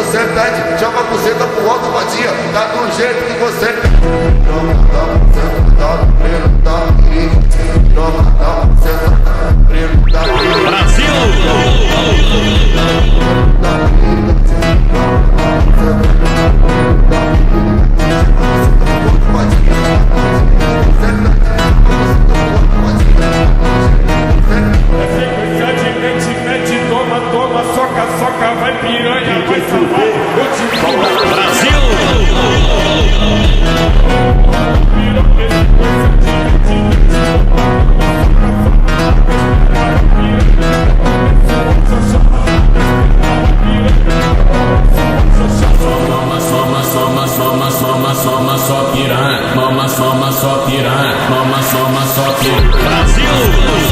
você pede, joga a buceta pro alto, vadia, tá do jeito que você soca, vai piranha, vai sambar, eu te falo. Brasil! Soma só piranha, mama só piranha, mama só piranha. Brasil!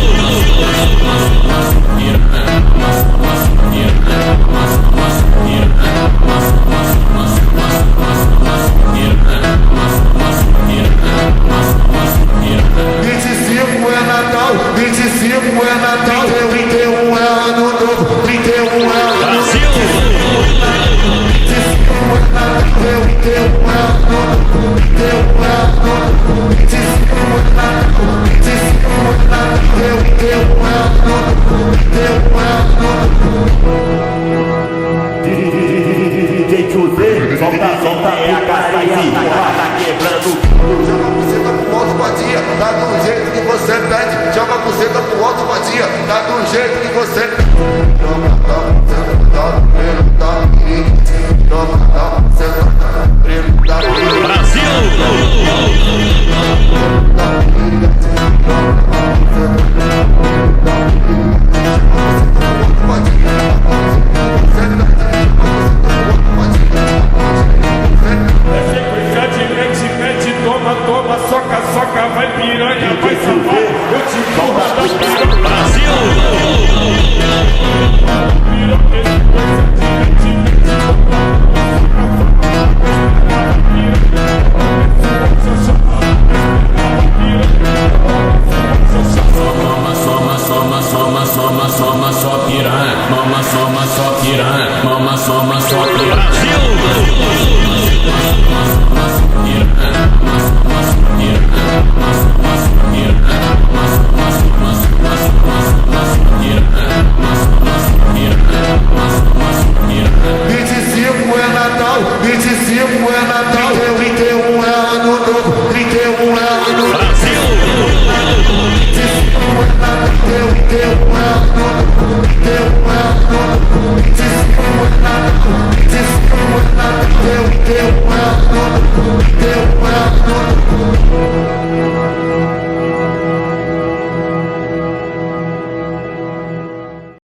Solta é a caçaia, tá quebrando. Joga a buceta pro alto, vadia, tá do jeito que você pede. Joga a buceta pro alto, vadia, tá do jeito que você Toma, soca, vai piranha, vai sambar, eu te falo. Brasil! Soma só piranha, mama só piranha, mama só piranha. Brasil! Brasil!